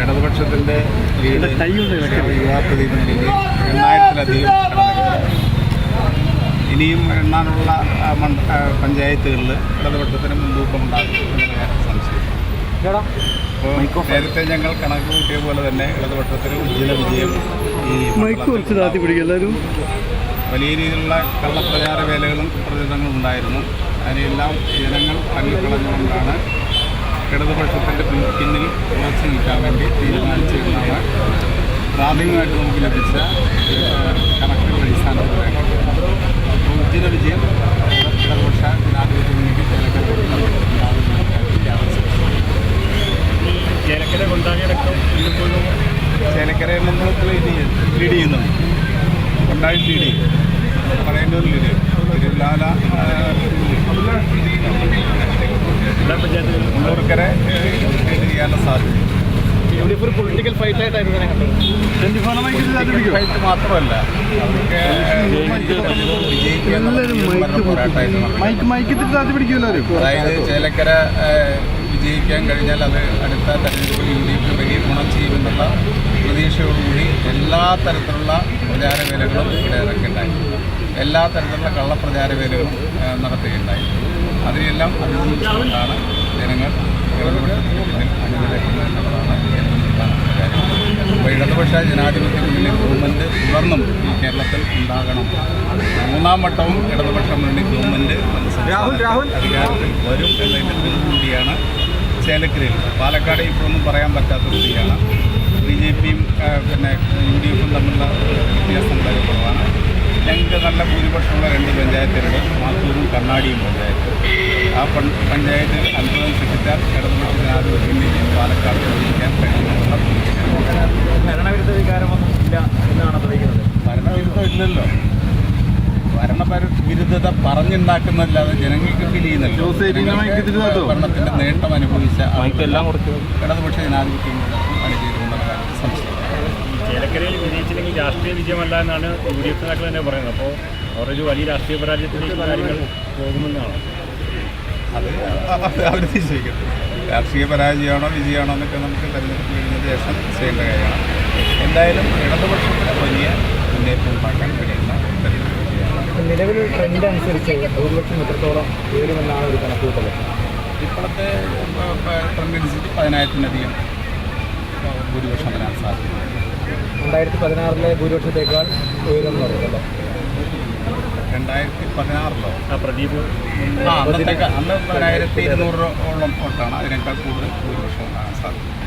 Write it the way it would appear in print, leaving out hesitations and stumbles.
ഇടതുപക്ഷത്തിൻ്റെ ലീഡ് യുവാ പ്രതിനിധിയിൽ 8000-ലധികം ഇനിയും എണ്ണാനുള്ള പഞ്ചായത്തുകളിൽ ഇടതുപക്ഷത്തിന് മുൻതൂക്കമുണ്ടാകും എന്നുള്ള സംശയം. അപ്പോൾ നേരത്തെ ഞങ്ങൾ കണക്ക് കൂട്ടിയ പോലെ തന്നെ ഇടതുപക്ഷത്തിന് ഉജ്ജ്വല വിജയം ഈ വലിയ രീതിയിലുള്ള കള്ളപ്രചാര വേലകളും കുപ്രചരണങ്ങളും ഉണ്ടായിരുന്നു. അതിനെല്ലാം ജനങ്ങൾ തള്ളിക്കളഞ്ഞുകൊണ്ടാണ് ഇടതുപക്ഷത്തിൻ്റെ പിന്നിൽ ഉറച്ചു നിൽക്കാൻ വേണ്ടി തീരുമാനിച്ചിരുന്നതാണ് പ്രാഥമികമായിട്ട് നമുക്ക് ലഭിച്ച കണക്കുകളുടെ അടിസ്ഥാനത്തിൽ. ഉജ്ജ്വല വിജയം ഇടതുപക്ഷ ജനാധിപത്യ മുന്നണിക്ക് ചേലക്കര കൊണ്ടാടിയടക്കം ചേലക്കര മണ്ഡലത്തിൽ ലീഡ് ചെയ്യുന്നുണ്ട്. കൊണ്ടാടി ലീഡ് ചെയ്യും, പറയേണ്ടവർ ലീഡ് ചെയ്യും. തിരുവല്ലാല മുള്ളൂർക്കര ലീഡ് ചെയ്യാനുള്ള സാധ്യത. ഇവിടെ ഇപ്പോൾ ഒരു പൊളിറ്റിക്കൽ ഫൈറ്റായിട്ടായിരുന്നു ഫൈറ്റ് മാത്രമല്ല, അവർക്ക് അതായത് ചേലക്കര വിജയിക്കാൻ കഴിഞ്ഞാൽ അത് അടുത്ത തെരഞ്ഞെടുപ്പിൽ UDF വലിയ ഗുണം ചെയ്യുമെന്നുള്ള പ്രതീക്ഷയോടുകൂടി എല്ലാ തരത്തിലുള്ള പ്രചാരവേലകളും ഇവിടെ ഇറക്കുകയുണ്ടായി. എല്ലാ തരത്തിലുള്ള കള്ളപ്രചാരവേലകളും നടത്തുകയുണ്ടായി. അതിനെല്ലാം അതിജീവിച്ചുകൊണ്ടാണ് ജനങ്ങൾ ഇടതുപക്ഷത്തിന് പിന്നിൽ അണിനിരക്കുന്നത് എന്നുള്ളതാണ് ഏറ്റവും പ്രധാനപ്പെട്ട കാര്യം. അപ്പോൾ ഇടതുപക്ഷ ജനാധിപത്യ മുന്നണി ഗവൺമെൻറ് തുടർന്നും ഈ കേരളത്തിൽ ഉണ്ടാകണം. 3ാം വട്ടവും ഇടതുപക്ഷ മുന്നണി ഗവൺമെൻറ് അധികാരത്തിൽ വരും എന്നതിൻ്റെ മുൻകൂട്ടിയാണ് ചേലക്കരയിൽ. പാലക്കാട് ഇപ്പോഴൊന്നും പറയാൻ പറ്റാത്ത സ്ഥിതിയാണ്. BJPയും പിന്നെ UDF തമ്മിലുള്ള വ്യത്യാസം വളരെ കുറവാണ്. ഞങ്ങൾക്ക് നല്ല ഭൂരിപക്ഷമുള്ള 2 പഞ്ചായത്തുകൾ, മാത്തൂരും കണ്ണാടിയും പഞ്ചായത്ത്. ആ പഞ്ചായത്തിൽ അത്ഭുതം സൃഷ്ടിച്ചാൽ ഇടതുപക്ഷ ജനാധിപത്യം പാലക്കാട് വിജയിക്കാൻ കഴിയുമെന്നുള്ള ഭരണവിരുദ്ധ വികാരമൊന്നും ഇല്ല എന്നാണ് തെളിയിക്കുന്നത്. ഭരണവിരുദ്ധം ഇല്ലല്ലോ. ഭരണവിരുദ്ധത പറഞ്ഞുണ്ടാക്കുന്നതല്ലാതെ ജനങ്ങൾക്ക് ഫീൽ ചെയ്യുന്നല്ലോ. ഭരണത്തിൻ്റെ നേട്ടം അനുഭവിച്ച ഇടതുപക്ഷ ജനാധിപത്യം പണിചെയ്തുകൊണ്ടുള്ള സംശയം. ചേലക്കരയിൽ വിജയിച്ചില്ലെങ്കിൽ രാഷ്ട്രീയ വിജയമല്ല എന്നാണ് UDF നേതാക്കൾ തന്നെ പറയുന്നത്. അപ്പോൾ അവരൊരു വലിയ രാഷ്ട്രീയ പരാജയത്തിലേക്ക് കാര്യങ്ങൾ പോകുമെന്നാണ് അത് അവർ നിശ്ചയിക്കുന്നത്. രാഷ്ട്രീയ പരാജയമാണോ വിജയമാണോ എന്നൊക്കെ നമുക്ക് തെരഞ്ഞെടുപ്പ് കഴിഞ്ഞതിന് ശേഷം ചെയ്യേണ്ട കാര്യമാണ്. എന്തായാലും ഇടതുപക്ഷത്തിന് വലിയ മുന്നേറ്റം ഉണ്ടാക്കാൻ കഴിയുന്ന തെരഞ്ഞെടുപ്പ്. നിലവിൽ ട്രെൻഡ് അനുസരിച്ച് ഭൂരിപക്ഷം എത്രത്തോളം ഉയരുമെന്നാണ് ഒരു കണക്കുകൂട്ടൽ. ഇപ്പോഴത്തെ ട്രെൻഡ് അനുസരിച്ച് 10,000-ലധികം ഭൂരിപക്ഷം വരാൻ സാധ്യത. 2016 ഭൂരിപക്ഷത്തേക്കാൾ ഉയരുമെന്ന് പറയുമല്ലോ. 2016 പ്രദീപ് അന്ന് 12,200 വോട്ടാണ്. അതിനേക്കാൾ കൂടുതൽ ഭൂരിപക്ഷം ഉണ്ടാകാൻ സാധ്യത.